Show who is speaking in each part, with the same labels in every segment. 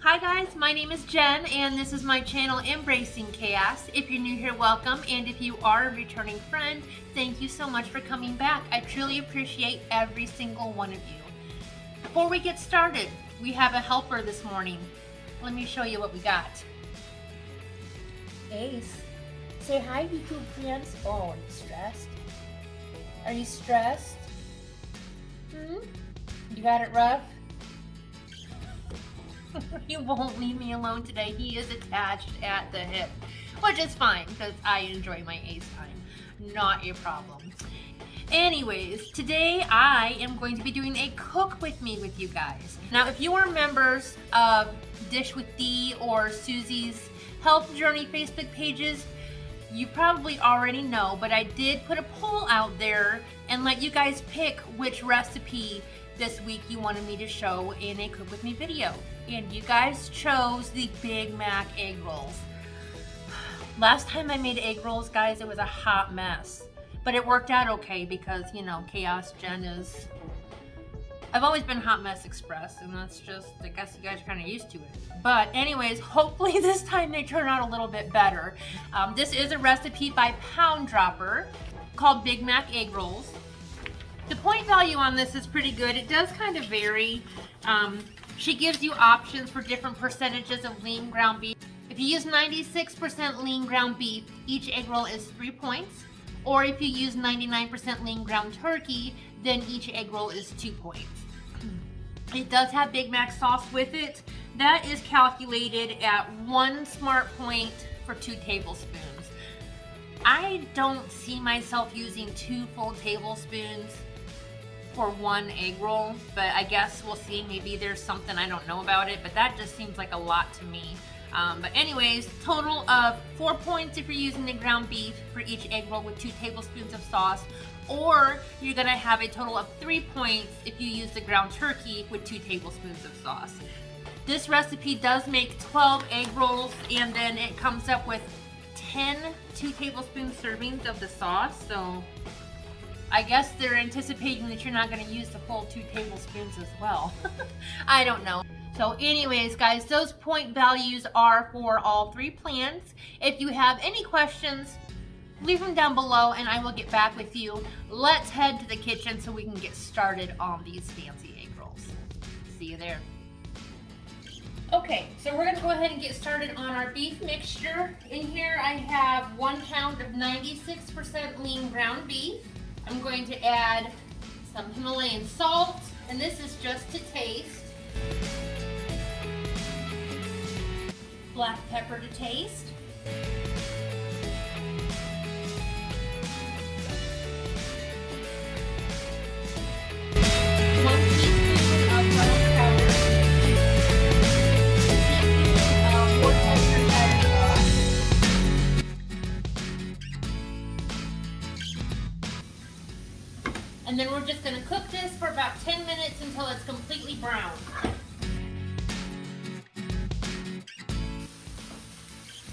Speaker 1: Hi guys, my name is Jen and this is my channel Embracing Chaos. If you're new here, welcome, and if you are a returning friend, thank you so much for coming back. I truly appreciate every single one of you. Before we get started, we have a helper this morning. Let me show you what we got. Ace, say hi YouTube friends. Oh, are you stressed? Are you stressed? You got it rough? He won't leave me alone today. He is attached at the hip, which is fine because I enjoy my Ace time. Not a problem. Anyways, today I am going to be doing a cook with me with you guys. Now, if you are members of Dish with D or Suzy's Health Journey Facebook pages, you probably already know, but I did put a poll out there and let you guys pick which recipe this week you wanted me to show in a Cook With Me video. And you guys chose the Big Mac egg rolls. Last time I made egg rolls, guys, it was a hot mess. But it worked out okay because, you know, Chaos Jen is... I've always been Hot Mess Express, and that's just, I guess you guys are kind of used to it. But anyways, hopefully this time they turn out a little bit better. This is a recipe by Pound Dropper called Big Mac Egg Rolls. The point value on this is pretty good. It does kind of vary. She gives you options for different percentages of lean ground beef. If you use 96% lean ground beef, each egg roll is 3 points. Or if you use 99% lean ground turkey, then each egg roll is 2 points. It does have Big Mac sauce with it. That is calculated at 1 smart point for 2 tablespoons. I don't see myself using 2 full tablespoons for 1 egg roll, but I guess we'll see. Maybe there's something I don't know about it, but that just seems like a lot to me. But anyways, total of 4 points if you're using the ground beef for each egg roll with 2 tablespoons of sauce, or you're gonna have a total of 3 points if you use the ground turkey with 2 tablespoons of sauce. This recipe does make 12 egg rolls, and then it comes up with 10 2 tablespoon servings of the sauce, so I guess they're anticipating that you're not going to use the full 2 tablespoons as well. I don't know. So anyways, guys, those point values are for all 3 plans. If you have any questions, leave them down below and I will get back with you. Let's head to the kitchen so we can get started on these fancy egg rolls. See you there. Okay, so we're going to go ahead and get started on our beef mixture. In here I have 1 pound of 96% lean ground beef. I'm going to add some Himalayan salt, and this is just to taste. Black pepper to taste. 1 teaspoon of brown powder. 1 teaspoon of Worcestershire sauce. And then we're just going to cook this for about 10 minutes until it's completely brown.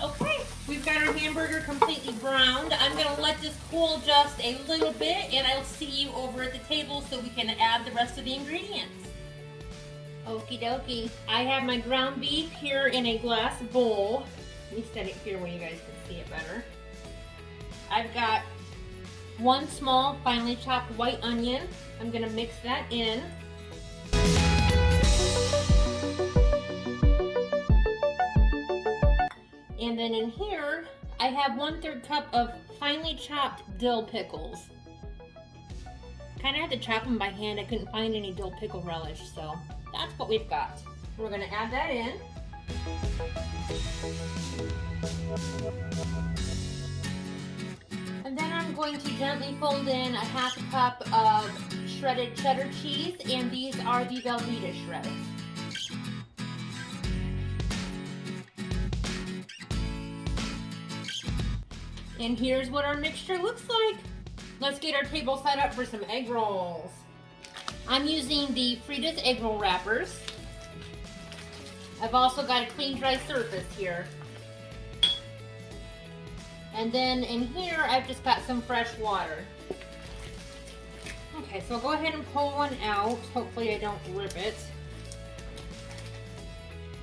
Speaker 1: Okay, we've got our hamburger completely browned. I'm going to let this cool just a little bit, and I'll see you over at the table so we can add the rest of the ingredients. Okie dokie. I have my ground beef here in a glass bowl. Let me set it here where you guys can see it better. I've got 1 small finely chopped white onion. I'm going to mix that in. And then in here, I have 1/3 cup of finely chopped dill pickles. Kind of had to chop them by hand. I couldn't find any dill pickle relish, so that's what we've got. We're going to add that in. And then I'm going to gently fold in a 1/2 cup of shredded cheddar cheese, and these are the Velveeta shreds. And here's what our mixture looks like. Let's get our table set up for some egg rolls. I'm using the Frida's egg roll wrappers. I've also got a clean dry surface here. And then in here, I've just got some fresh water. Okay, so I'll go ahead and pull one out. Hopefully I don't rip it.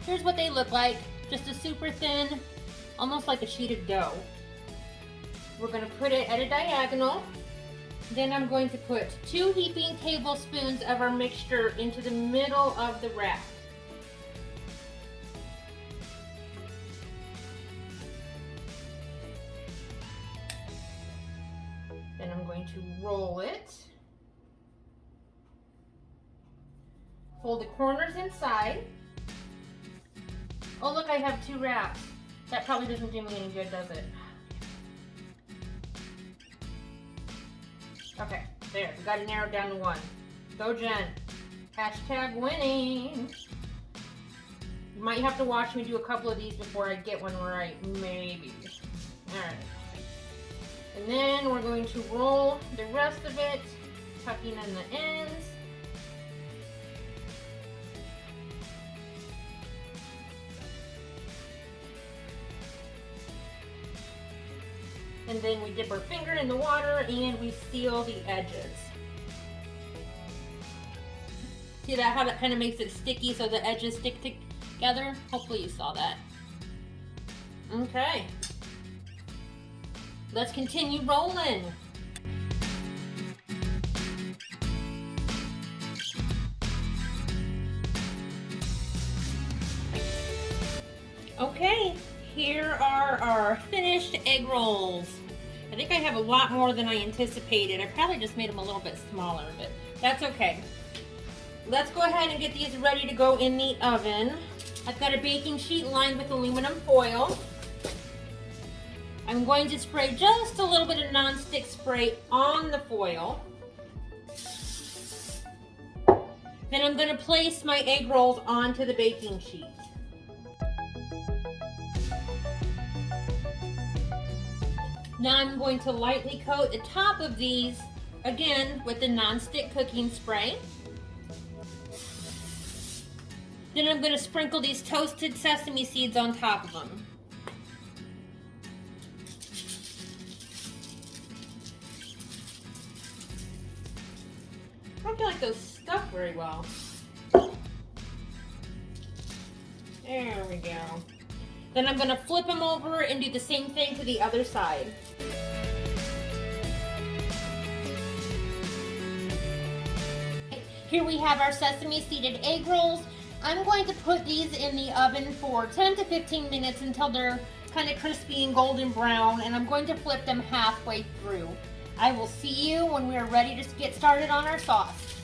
Speaker 1: here's what they look like. Just a super thin, almost like a sheet of dough. We're going to put it at a diagonal. Then I'm going to put 2 heaping tablespoons of our mixture into the middle of the wrap. Then I'm going to roll it. Fold the corners inside. Oh look, I have 2 wraps. That probably doesn't do me any good, does it? Okay, there, we got it narrowed down to 1. Go Jen. Hashtag winning. You might have to watch me do a couple of these before I get one right, maybe. Alright. And then we're going to roll the rest of it, tucking in the ends. And then we dip our finger in the water and we seal the edges. See that, how that kind of makes it sticky so the edges stick together? Hopefully you saw that. Okay. Let's continue rolling. Okay, here are our finished egg rolls. I think I have a lot more than I anticipated. I probably just made them a little bit smaller, but that's okay. Let's go ahead and get these ready to go in the oven. I've got a baking sheet lined with aluminum foil. I'm going to spray just a little bit of nonstick spray on the foil. Then I'm going to place my egg rolls onto the baking sheet. Now I'm going to lightly coat the top of these, again, with the nonstick cooking spray. Then I'm going to sprinkle these toasted sesame seeds on top of them. I don't feel like those stuck very well. There we go. Then I'm going to flip them over and do the same thing to the other side. Here we have our sesame seeded egg rolls. I'm going to put these in the oven for 10 to 15 minutes until they're kind of crispy and golden brown, and I'm going to flip them halfway through. I will see you when we are ready to get started on our sauce.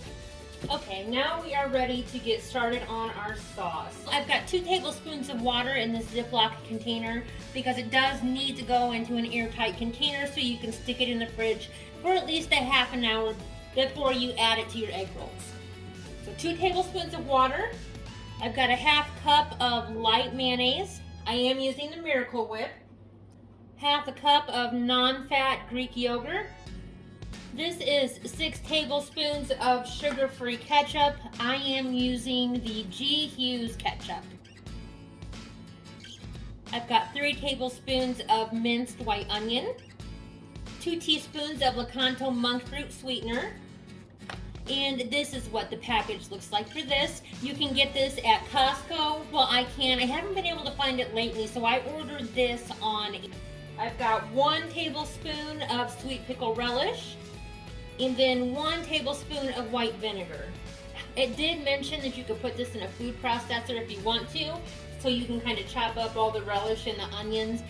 Speaker 1: Okay, now we are ready to get started on our sauce. I've got 2 tablespoons of water in this Ziploc container because it does need to go into an airtight container so you can stick it in the fridge for at least a half an hour before you add it to your egg rolls. So 2 tablespoons of water. I've got a half cup of light mayonnaise. I am using the Miracle Whip. Half a cup of non-fat Greek yogurt. This is 6 tablespoons of sugar-free ketchup. I am using the G. Hughes ketchup. I've got 3 tablespoons of minced white onion, 2 teaspoons of Lakanto monk fruit sweetener, and this is what the package looks like for this. You can get this at Costco. Well, I haven't been able to find it lately, so I ordered this on. I've got 1 tablespoon of sweet pickle relish, and then 1 tablespoon of white vinegar. It did mention that you could put this in a food processor if you want to, so you can kind of chop up all the relish and the onions,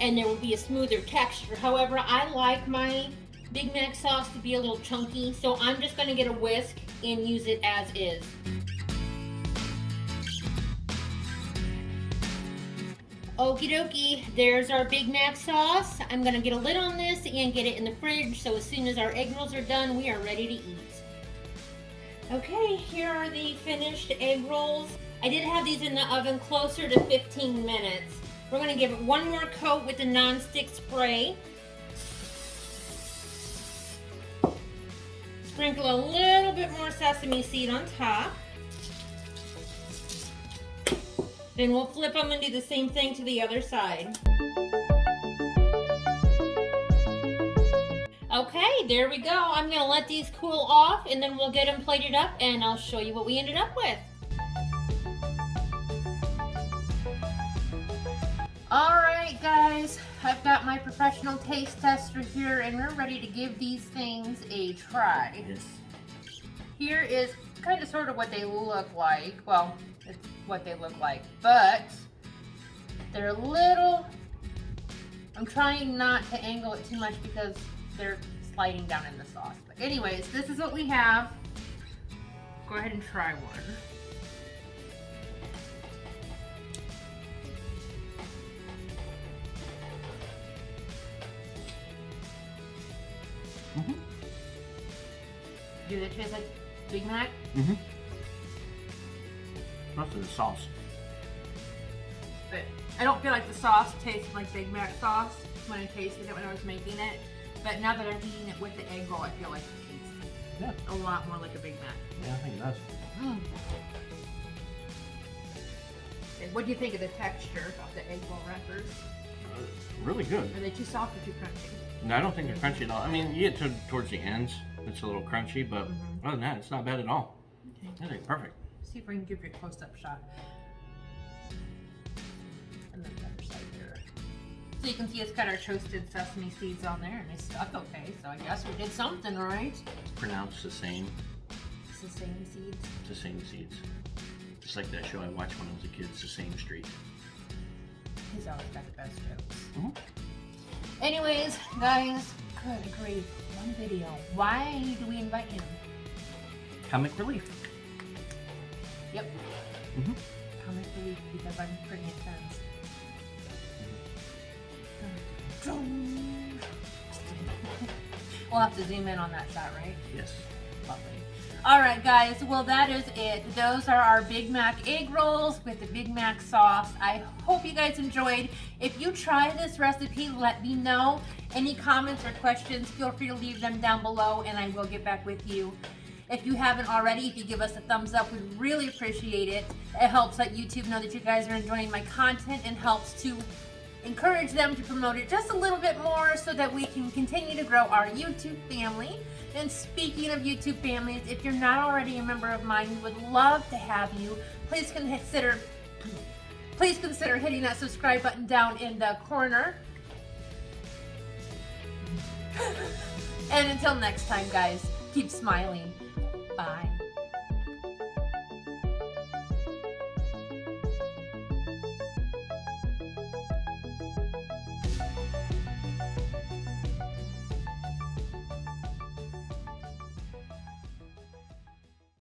Speaker 1: and there will be a smoother texture. However, I like my Big Mac sauce to be a little chunky, so I'm just going to get a whisk and use it as is. Okie dokie, there's our Big Mac sauce. I'm going to get a lid on this and get it in the fridge, so as soon as our egg rolls are done, we are ready to eat. Okay, here are the finished egg rolls. I did have these in the oven closer to 15 minutes. We're going to give it one more coat with the non-stick spray. Sprinkle a little bit more sesame seed on top. Then we'll flip them and do the same thing to the other side. Okay, there we go. I'm going to let these cool off and then we'll get them plated up and I'll show you what we ended up with. Alright guys, I've got my professional taste tester here and we're ready to give these things a try.
Speaker 2: Yes.
Speaker 1: Here is kind of sort of what they look like. Well, it's what they look like, but they're a little, I'm trying not to angle it too much because they're sliding down in the sauce. But anyways, this is what we have. Go ahead and try one.
Speaker 2: Mm-hmm.
Speaker 1: Do they taste like Big Mac?
Speaker 2: Mm-hmm. Mostly the sauce.
Speaker 1: But I don't feel like the sauce tastes like Big Mac sauce when I tasted it when I was making it. But now that I'm eating it with the egg roll, I feel like it tastes a lot more like a Big Mac.
Speaker 2: Yeah, I think it does.
Speaker 1: Mm. And what do you think of the texture of the egg roll wrappers?
Speaker 2: Really good.
Speaker 1: Are they too soft or too crunchy?
Speaker 2: No, I don't think they're crunchy at all. I mean, you get towards the ends, it's a little crunchy, but other than that, it's not bad at all.
Speaker 1: Okay.
Speaker 2: That's perfect.
Speaker 1: See if we can give you a close-up shot. And then the other side there. So you can see it's got our toasted sesame seeds on there, and they stuck okay. So I guess we did something right.
Speaker 2: Pronounced the same.
Speaker 1: It's the same seeds.
Speaker 2: It's the same seeds. Just like that show I watched when I was a kid, It's the Same Street.
Speaker 1: He's always got the best jokes.
Speaker 2: Mm-hmm.
Speaker 1: Anyways, guys, good grief, one video. Why do we invite him?
Speaker 2: Comic relief.
Speaker 1: Yep.
Speaker 2: Mm-hmm.
Speaker 1: Comic relief because I'm pretty intense. We'll have to zoom in on that shot, right?
Speaker 2: Yes.
Speaker 1: Lovely. Alright guys, well that is it. Those are our Big Mac egg rolls with the Big Mac sauce. I hope you guys enjoyed. If you try this recipe, let me know. Any comments or questions, feel free to leave them down below and I will get back with you. If you haven't already, if you give us a thumbs up, we'd really appreciate it. It helps let YouTube know that you guys are enjoying my content and helps to encourage them to promote it just a little bit more so that we can continue to grow our YouTube family. And speaking of YouTube families, if you're not already a member of mine, we would love to have you. Please consider hitting that subscribe button down in the corner. And until next time, guys, keep smiling. Bye.